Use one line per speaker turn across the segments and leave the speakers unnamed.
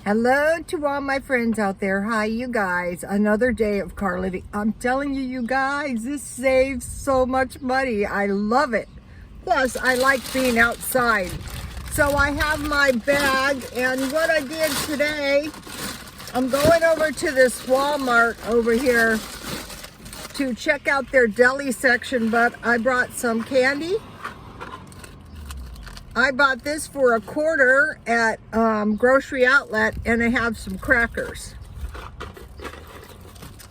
Hello to all my friends out there. Hi, you guys. Another day of car living. I'm telling you, you guys, this saves so much money. I love it. Plus, I like being outside. So I have my bag, and what I did today, I'm going over to this Walmart over here to check out their deli section, but I brought some candy. I bought this for $1 at Grocery Outlet, and I have some crackers.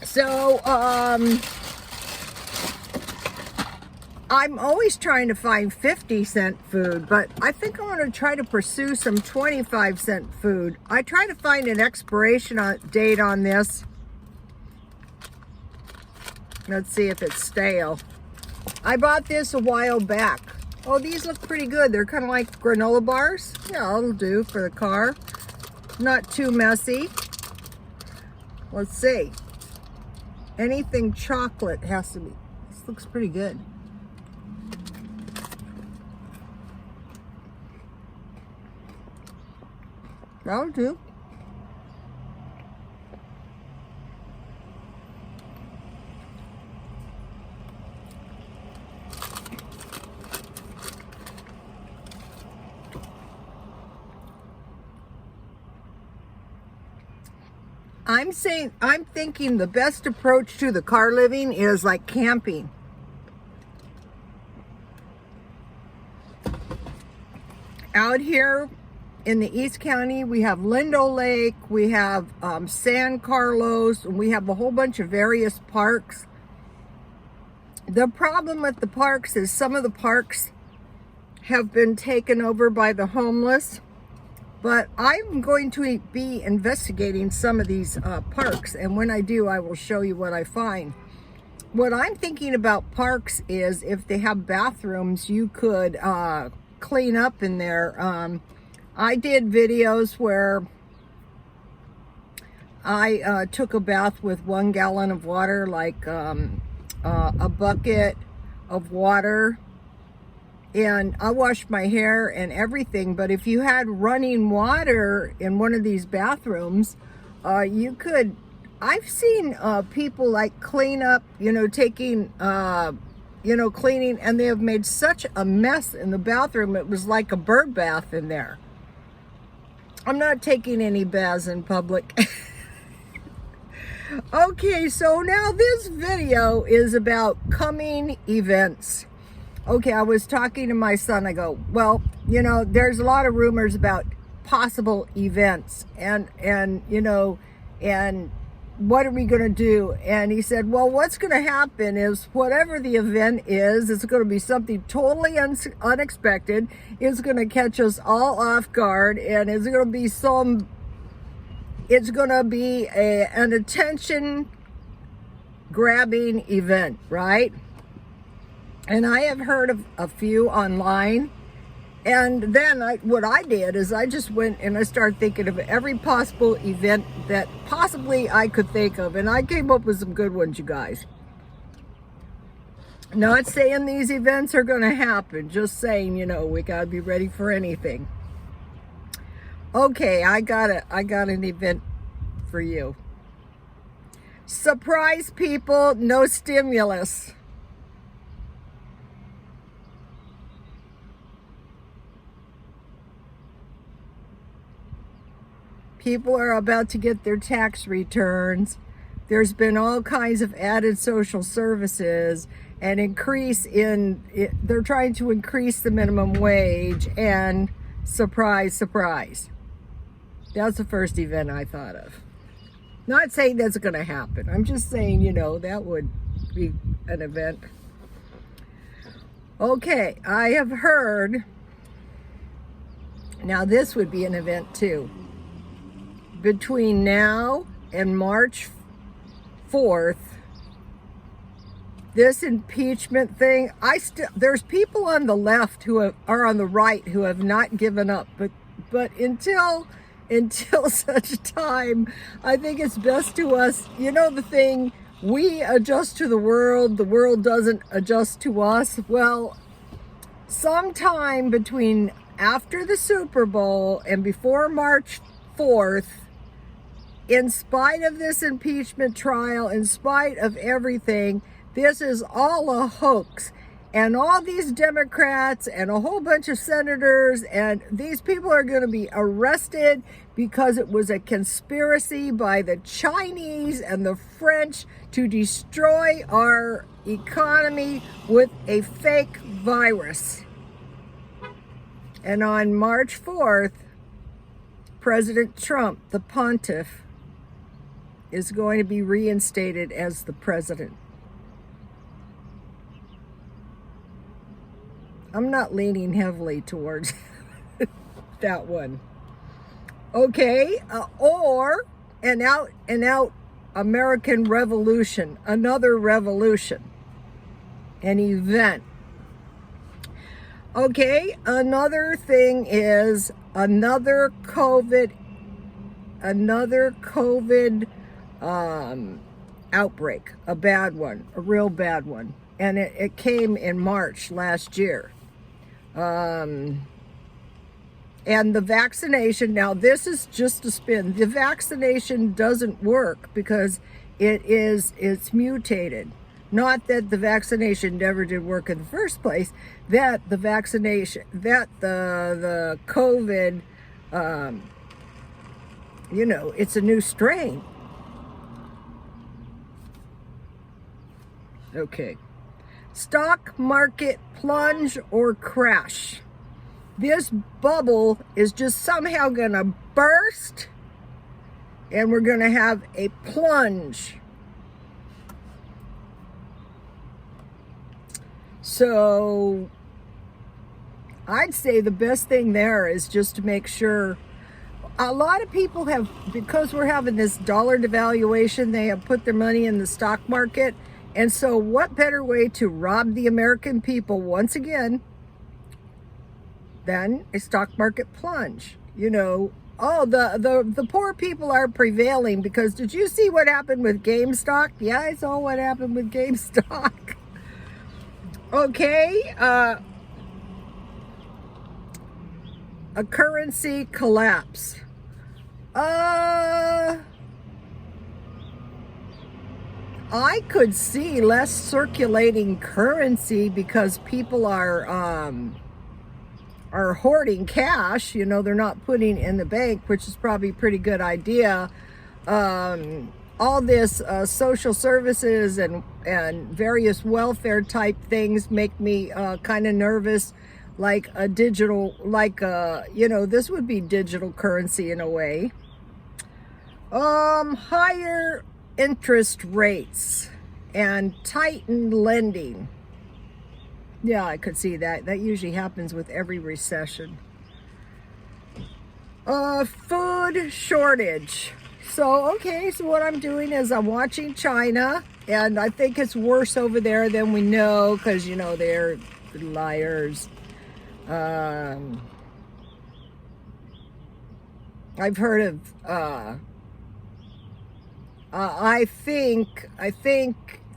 So I'm always trying to find 50-cent food, but I think I want to try to pursue some 25-cent food. I try to find an expiration date on this. Let's see if it's stale. I bought this a while back. Oh, these look pretty good. They're kind of like granola bars. Yeah, it'll do for the car. Not too messy. Let's see. Anything chocolate has to be. This looks pretty good. That'll do. I'm thinking the best approach to the car living is like camping. Out here in the East County, we have Lindo Lake, we have San Carlos, and we have a whole bunch of various parks. The problem with the parks is some of the parks have been taken over by the homeless. But I'm going to be investigating some of these parks, and when I do, I will show you what I find. What I'm thinking about parks is if they have bathrooms, you could clean up in there. I did videos where I took a bath with 1 gallon of water, like a bucket of water. And I washed my hair and everything, but if you had running water in one of these bathrooms, you could, I've seen people like clean up, taking, cleaning, and they have made such a mess in the bathroom. It was like a bird bath in there. I'm not taking any baths in public. Okay, so now this video is about coming events. Okay, I was talking to my son. I go, well, there's a lot of rumors about possible events and what are we going to do? And he said, well, what's going to happen is whatever the event is, it's going to be something totally unexpected. It's going to catch us all off guard, and it's going to be an attention grabbing event, right? And I have heard of a few online, and then what I did is I just went and I started thinking of every possible event that possibly I could think of, and I came up with some good ones, you guys. Not saying these events are going to happen, just saying, we got to be ready for anything. Okay, I got an event for you. Surprise, people, no stimulus. People are about to get their tax returns. There's been all kinds of added social services and they're trying to increase the minimum wage, and surprise, surprise. That's the first event I thought of. Not saying that's going to happen. I'm just saying, that would be an event. Okay, I have heard, now this would be an event too. Between now and March 4th, this impeachment thing, there's people on the left are on the right who have not given up, but until such time, I think it's best to us, the thing, we adjust to the world doesn't adjust to us. Well, sometime between after the Super Bowl and before March 4th, in spite of this impeachment trial, in spite of everything, this is all a hoax. And all these Democrats and a whole bunch of senators and these people are going to be arrested because it was a conspiracy by the Chinese and the French to destroy our economy with a fake virus. And on March 4th, President Trump, the pontiff, is going to be reinstated as the president. I'm not leaning heavily towards that one. Okay, or an out American revolution, another revolution, an event. Okay, another thing is another COVID outbreak, a bad one, a real bad one. And it came in March last year. And the vaccination, now this is just a spin. The vaccination doesn't work because it's mutated. Not that the vaccination never did work in the first place, that the vaccination, that the COVID, it's a new strain. Okay. Stock market plunge or crash. This bubble is just somehow going to burst and we're going to have a plunge. So I'd say the best thing there is just to make sure. A lot of people have, because we're having this dollar devaluation, they have put their money in the stock market. And so what better way to rob the American people once again than a stock market plunge? The poor people are prevailing because did you see what happened with GameStop? Yeah, I saw what happened with GameStop. Okay, a currency collapse. I could see less circulating currency because people are hoarding cash. They're not putting in the bank, which is probably a pretty good idea. All this social services and various welfare type things make me kind of nervous. Like a digital, this would be digital currency in a way. Higher interest rates and tightened lending. Yeah, I could see that. That usually happens with every recession. Food shortage. So what I'm doing is I'm watching China, and I think it's worse over there than we know because, they're liars. I've heard of, I think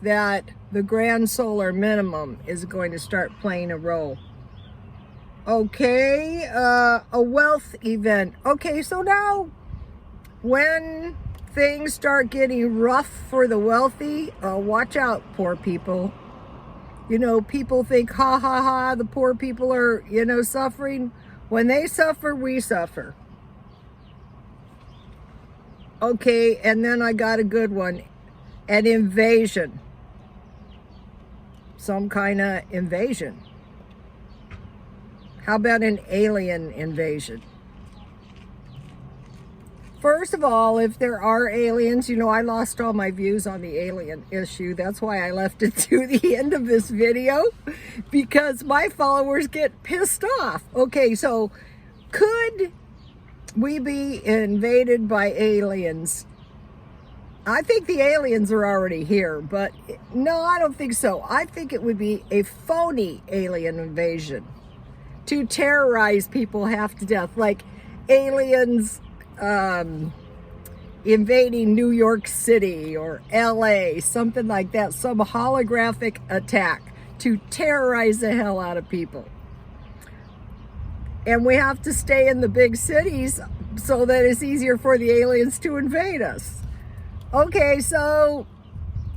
that the grand solar minimum is going to start playing a role. Okay, a wealth event. Okay, so now when things start getting rough for the wealthy, watch out, poor people. People think, ha ha ha, the poor people are, suffering. When they suffer, we suffer. Okay, and then I got a good one. An invasion. Some kind of invasion. How about an alien invasion? First of all, if there are aliens, I lost all my views on the alien issue. That's why I left it to the end of this video, because my followers get pissed off. Okay, so could we be invaded by aliens? I think the aliens are already here, but no, I don't think so. I think it would be a phony alien invasion to terrorize people half to death, like aliens invading New York City or LA, something like that, some holographic attack to terrorize the hell out of people. And we have to stay in the big cities so that it's easier for the aliens to invade us. Okay, so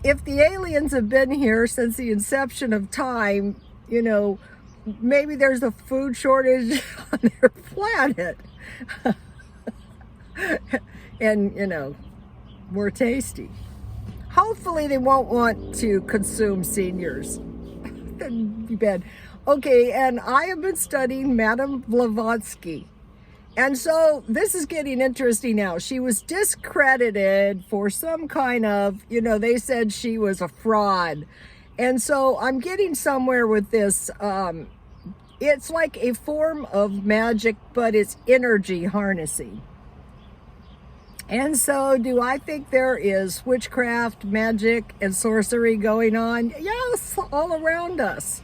if the aliens have been here since the inception of time, you know, maybe there's a food shortage on their planet. And, you know, more tasty. Hopefully they won't want to consume seniors. That'd be bad. Okay, and I have been studying Madame Blavatsky. And so this is getting interesting now. She was discredited for some kind of, you know, they said she was a fraud. And so I'm getting somewhere with this. It's like a form of magic, but it's energy harnessing. And so do I think there is witchcraft, magic, and sorcery going on? Yes, all around us.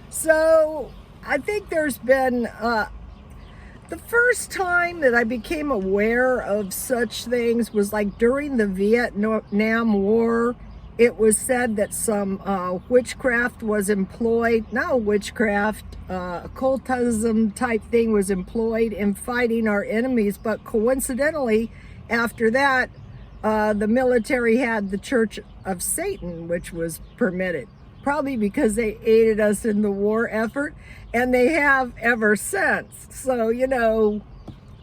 So I think there's been, the first time that I became aware of such things was like during the Vietnam War. It was said that some witchcraft was employed, not witchcraft, occultism type thing was employed in fighting our enemies, but coincidentally, after that, the military had the Church of Satan, which was permitted, probably because they aided us in the war effort, and they have ever since. So, you know,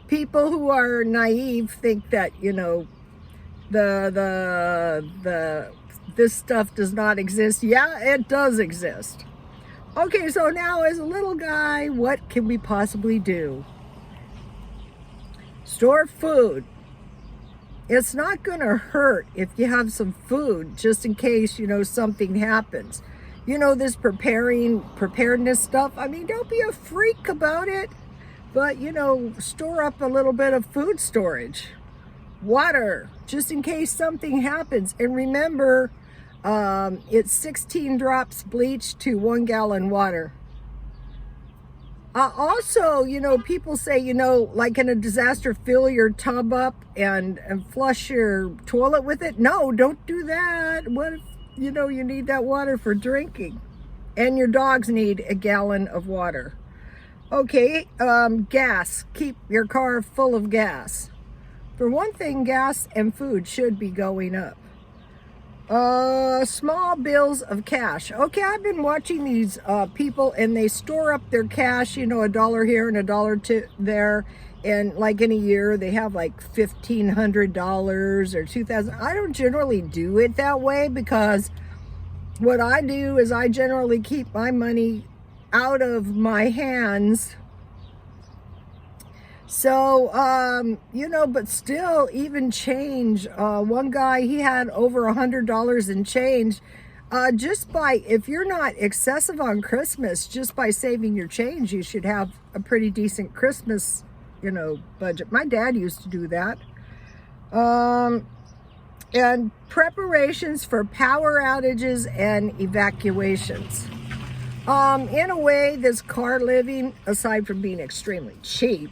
people who are naive think that, you know, this stuff does not exist. Yeah, it does exist. Okay, so now as a little guy, what can we possibly do? Store food. It's not going to hurt if you have some food just in case, you know, something happens. You know, this preparedness stuff. I mean, don't be a freak about it. But, you know, store up a little bit of food storage. Water, just in case something happens. And remember, it's 16 drops bleach to 1 gallon water. Also, you know, people say, you know, like in a disaster, fill your tub up and flush your toilet with it. No, don't do that. What if, you know, you need that water for drinking? And your dogs need a gallon of water. Okay, gas. Keep your car full of gas. For one thing, gas and food should be going up. Small bills of cash. Okay, I've been watching these people, and they store up their cash, you know, $1 here and $1 there, and like in a year they have like $1,500 or $2,000. I don't generally do it that way, because what I do is I generally keep my money out of my hands. So, you know, but still, even change. One guy, he had over $100 in change. Just by, if you're not excessive on Christmas, just by saving your change, you should have a pretty decent Christmas, you know, budget. My dad used to do that. And preparations for power outages and evacuations. In a way, this car living, aside from being extremely cheap,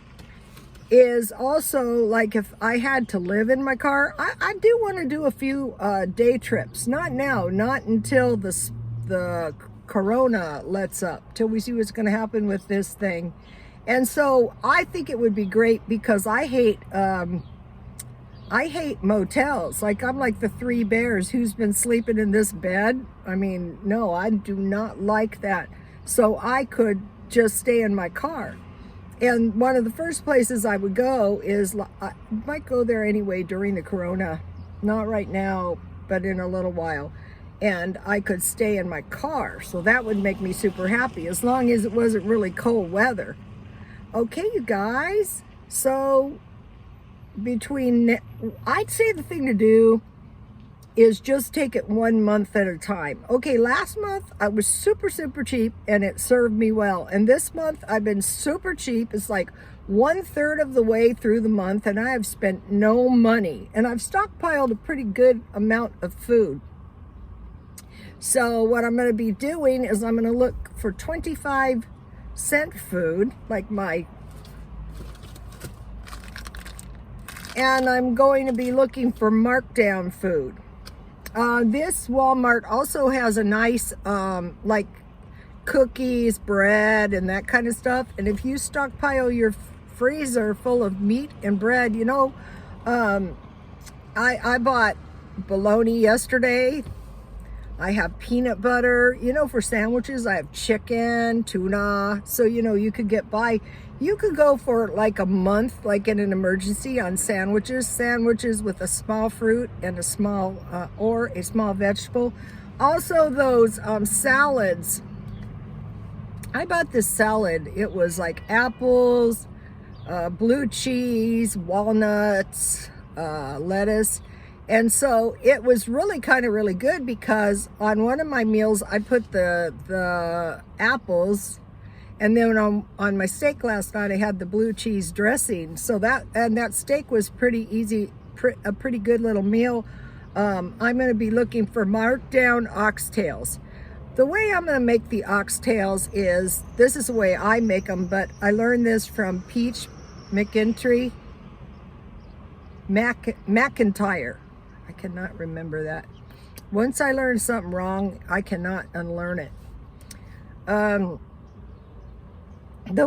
is also like, if I had to live in my car, I do want to do a few day trips. Not now, not until the corona lets up, till we see what's going to happen with this thing. And so I think it would be great, because I hate motels. Like, I'm like the three bears. Who's been sleeping in this bed? I mean, no, I do not like that. So I could just stay in my car. And one of the first places I would go is, I might go there anyway during the corona, not right now, but in a little while. And I could stay in my car. So that would make me super happy, as long as it wasn't really cold weather. Okay, you guys. So I'd say the thing to do is just take it 1 month at a time. Okay, last month I was super cheap, and it served me well. And this month I've been super cheap. It's like 1/3 of the way through the month, and I have spent no money. And I've stockpiled a pretty good amount of food. So what I'm going to be doing is I'm going to look for 25-cent food, like and I'm going to be looking for markdown food. This Walmart also has a nice, like cookies, bread, and that kind of stuff. And if you stockpile your freezer full of meat and bread. You know, I bought bologna yesterday. I have peanut butter, you know, for sandwiches. I have chicken, tuna. So, you know, you could get by. You could go for like a month, like in an emergency, on sandwiches with a small fruit and a small vegetable. Also those salads. I bought this salad. It was like apples, blue cheese, walnuts, lettuce. And so it was really really good, because on one of my meals I put the apples, and then on my steak last night I had the blue cheese dressing. So that steak was pretty easy, a pretty good little meal. I'm going to be looking for marked down oxtails. The way I'm going to make the oxtails is, this is the way I make them, but I learned this from Peach McIntyre. I cannot remember that. Once I learn something wrong, I cannot unlearn it. The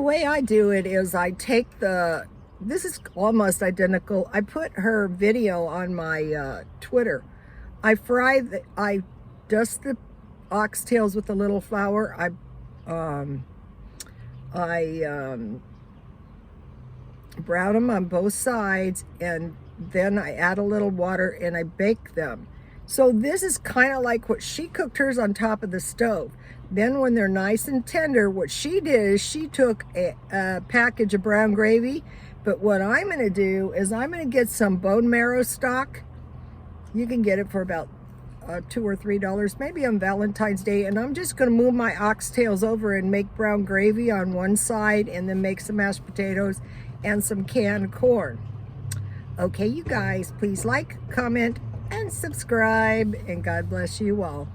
way I do it is I take this is almost identical. I put her video on my Twitter. I dust the oxtails with a little flour. I brown them on both sides, and then I add a little water and I bake them. So this is kind of like what she cooked hers on top of the stove. Then when they're nice and tender, what she did is she took a package of brown gravy. But what I'm going to do is I'm going to get some bone marrow stock. You can get it for about $2 or $3, maybe on Valentine's Day. And I'm just going to move my oxtails over and make brown gravy on one side, and then make some mashed potatoes and some canned corn. Okay, you guys, please like, comment, and subscribe, and God bless you all.